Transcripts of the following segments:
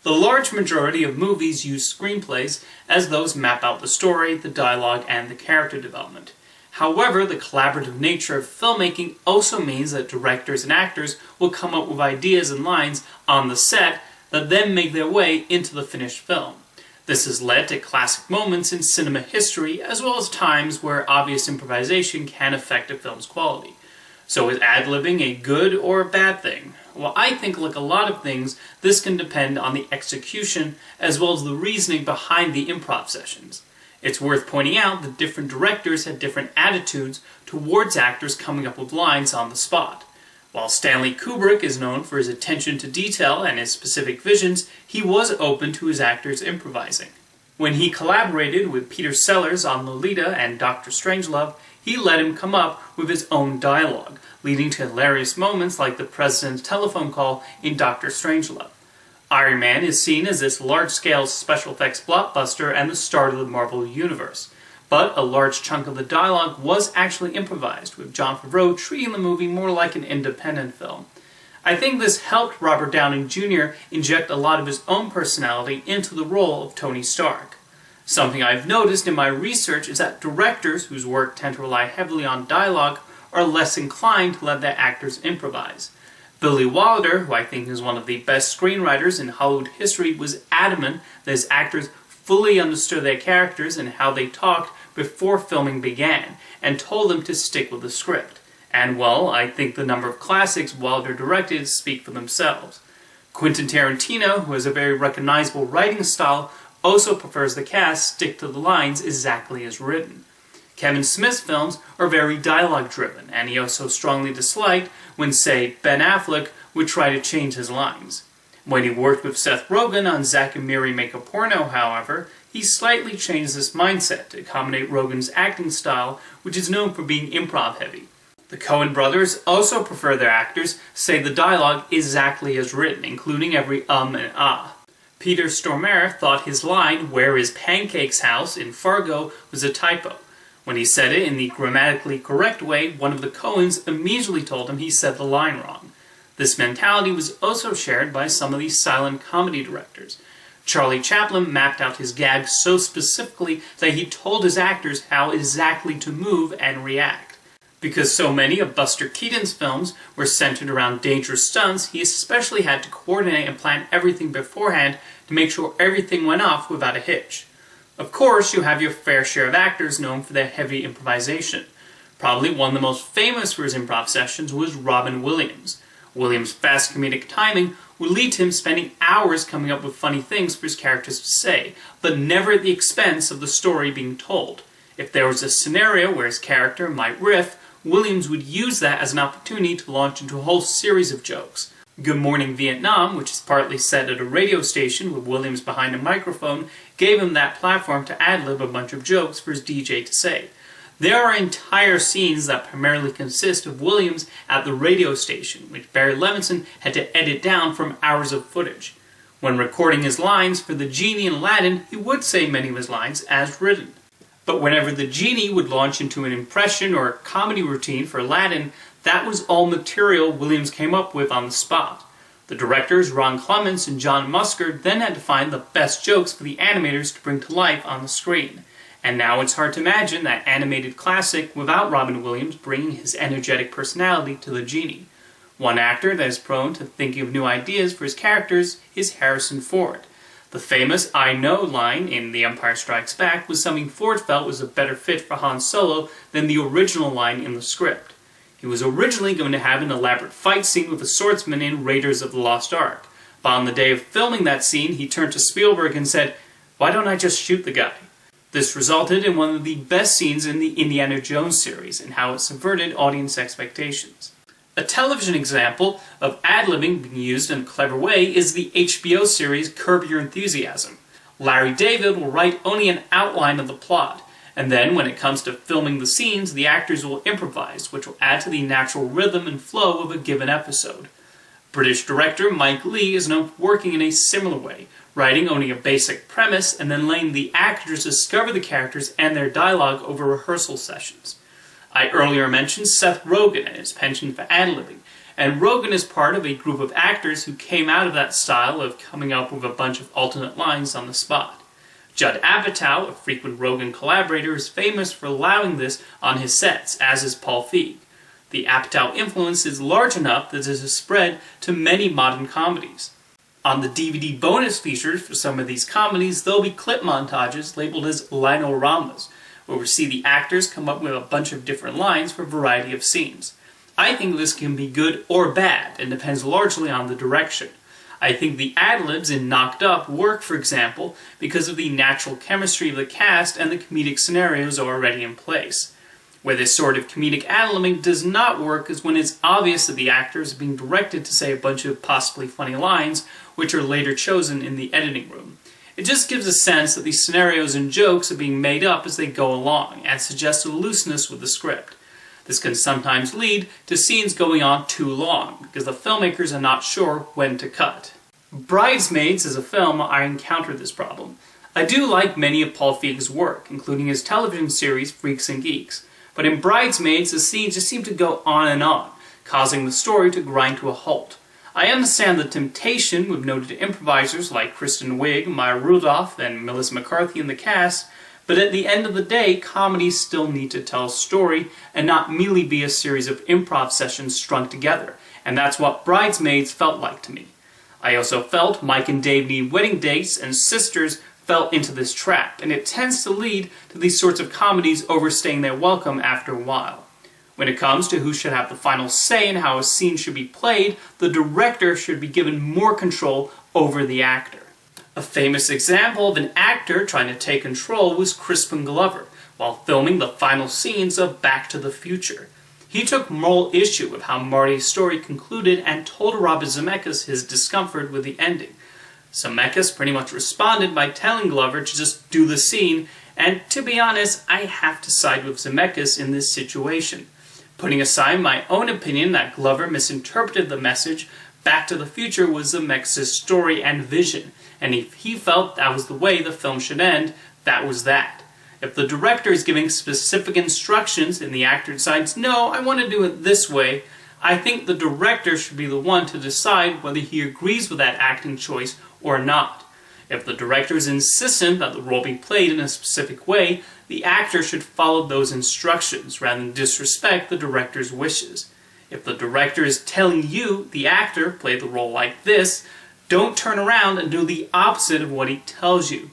The large majority of movies use screenplays, as those map out the story, the dialogue, and the character development. However, the collaborative nature of filmmaking also means that directors and actors will come up with ideas and lines on the set that then make their way into the finished film. This has led to classic moments in cinema history, as well as times where obvious improvisation can affect a film's quality. So is ad-libbing a good or a bad thing? Well, I think, like a lot of things, this can depend on the execution as well as the reasoning behind the improv sessions. It's worth pointing out that different directors had different attitudes towards actors coming up with lines on the spot. While Stanley Kubrick is known for his attention to detail and his specific visions, he was open to his actors improvising. When he collaborated with Peter Sellers on Lolita and Dr. Strangelove, he let him come up with his own dialogue, leading to hilarious moments like the President's telephone call in Dr. Strangelove. Iron Man is seen as this large-scale special effects blockbuster and the start of the Marvel Universe. But a large chunk of the dialogue was actually improvised, with Jon Favreau treating the movie more like an independent film. I think this helped Robert Downey Jr. inject a lot of his own personality into the role of Tony Stark. Something I've noticed in my research is that directors whose work tend to rely heavily on dialogue are less inclined to let their actors improvise. Billy Wilder, who I think is one of the best screenwriters in Hollywood history, was adamant that his actors fully understood their characters and how they talked before filming began, and told them to stick with the script. And well, I think the number of classics Wilder directed speak for themselves. Quentin Tarantino, who has a very recognizable writing style, also prefers the cast stick to the lines exactly as written. Kevin Smith's films are very dialogue-driven, and he also strongly disliked when, say, Ben Affleck would try to change his lines. When he worked with Seth Rogen on Zack and Miri Make a Porno, however, he slightly changed this mindset to accommodate Rogen's acting style, which is known for being improv-heavy. The Coen brothers also prefer their actors say the dialogue exactly as written, including every and ah. Peter Stormare thought his line, "Where is Pancake's house?" in Fargo was a typo. When he said it in the grammatically correct way, one of the Coens immediately told him he said the line wrong. This mentality was also shared by some of the silent comedy directors. Charlie Chaplin mapped out his gags so specifically that he told his actors how exactly to move and react. Because so many of Buster Keaton's films were centered around dangerous stunts, he especially had to coordinate and plan everything beforehand to make sure everything went off without a hitch. Of course, you have your fair share of actors known for their heavy improvisation. Probably one of the most famous for his improv sessions was Robin Williams. Williams' fast comedic timing would lead to him spending hours coming up with funny things for his characters to say, but never at the expense of the story being told. If there was a scenario where his character might riff, Williams would use that as an opportunity to launch into a whole series of jokes. Good Morning Vietnam, which is partly set at a radio station with Williams behind a microphone, gave him that platform to ad-lib a bunch of jokes for his DJ to say. There are entire scenes that primarily consist of Williams at the radio station, which Barry Levinson had to edit down from hours of footage. When recording his lines for the genie in Aladdin, he would say many of his lines as written. But whenever the genie would launch into an impression or a comedy routine for Aladdin, that was all material Williams came up with on the spot. The directors, Ron Clements and John Musker, then had to find the best jokes for the animators to bring to life on the screen. And now it's hard to imagine that animated classic without Robin Williams bringing his energetic personality to the genie. One actor that is prone to thinking of new ideas for his characters is Harrison Ford. The famous "I know" line in The Empire Strikes Back was something Ford felt was a better fit for Han Solo than the original line in the script. He was originally going to have an elaborate fight scene with a swordsman in Raiders of the Lost Ark, but on the day of filming that scene he turned to Spielberg and said, "Why don't I just shoot the guy?" This resulted in one of the best scenes in the Indiana Jones series and how it subverted audience expectations. A television example of ad-libbing being used in a clever way is the HBO series Curb Your Enthusiasm. Larry David will write only an outline of the plot, and then when it comes to filming the scenes, the actors will improvise, which will add to the natural rhythm and flow of a given episode. British director Mike Leigh is known for working in a similar way, writing only a basic premise and then letting the actors discover the characters and their dialogue over rehearsal sessions. I earlier mentioned Seth Rogen and his penchant for ad-libbing, and Rogen is part of a group of actors who came out of that style of coming up with a bunch of alternate lines on the spot. Judd Apatow, a frequent Rogen collaborator, is famous for allowing this on his sets, as is Paul Feig. The Apatow influence is large enough that it has spread to many modern comedies. On the DVD bonus features for some of these comedies, there'll be clip montages labeled as line-o-ramas, where we see the actors come up with a bunch of different lines for a variety of scenes. I think this can be good or bad, and depends largely on the direction. I think the ad-libs in Knocked Up work, for example, because of the natural chemistry of the cast and the comedic scenarios already in place. Where this sort of comedic ad-libbing does not work is when it's obvious that the actors are being directed to say a bunch of possibly funny lines, which are later chosen in the editing room. It just gives a sense that these scenarios and jokes are being made up as they go along, and suggests a looseness with the script. This can sometimes lead to scenes going on too long, because the filmmakers are not sure when to cut. Bridesmaids is a film I encountered this problem. I do like many of Paul Feig's work, including his television series Freaks and Geeks, but in Bridesmaids the scenes just seem to go on, causing the story to grind to a halt. I understand the temptation with noted improvisers like Kristen Wiig, Maya Rudolph, and Melissa McCarthy in the cast, but at the end of the day, comedies still need to tell a story and not merely be a series of improv sessions strung together, and that's what Bridesmaids felt like to me. I also felt Mike and Dave Need Wedding Dates and Sisters fell into this trap, and it tends to lead to these sorts of comedies overstaying their welcome after a while. When it comes to who should have the final say in how a scene should be played, the director should be given more control over the actor. A famous example of an actor trying to take control was Crispin Glover, while filming the final scenes of Back to the Future. He took moral issue with how Marty's story concluded and told Robert Zemeckis his discomfort with the ending. Zemeckis pretty much responded by telling Glover to just do the scene, and to be honest, I have to side with Zemeckis in this situation. Putting aside my own opinion that Glover misinterpreted the message, Back to the Future was Zemeckis' story and vision, and if he felt that was the way the film should end, that was that. If the director is giving specific instructions and the actor decides, no, I want to do it this way, I think the director should be the one to decide whether he agrees with that acting choice or not. If the director is insistent that the role be played in a specific way, the actor should follow those instructions rather than disrespect the director's wishes. If the director is telling you, the actor, play the role like this, don't turn around and do the opposite of what he tells you.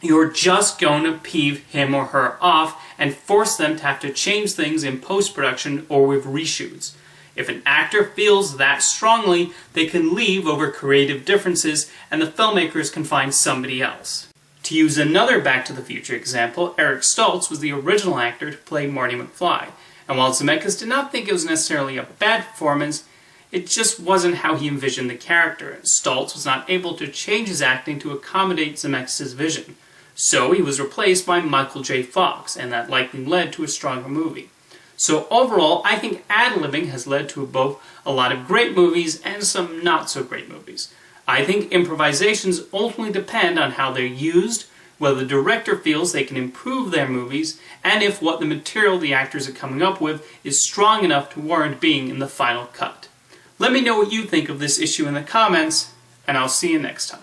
You're just going to peeve him or her off and force them to have to change things in post-production or with reshoots. If an actor feels that strongly, they can leave over creative differences and the filmmakers can find somebody else. To use another Back to the Future example, Eric Stoltz was the original actor to play Marty McFly, and while Zemeckis did not think it was necessarily a bad performance, it just wasn't how he envisioned the character, and Stoltz was not able to change his acting to accommodate Zemeckis' vision. So he was replaced by Michael J. Fox, and that likely led to a stronger movie. So overall, I think ad-libbing has led to both a lot of great movies and some not-so-great movies. I think improvisations ultimately depend on how they're used, whether the director feels they can improve their movies, and if what the material the actors are coming up with is strong enough to warrant being in the final cut. Let me know what you think of this issue in the comments, and I'll see you next time.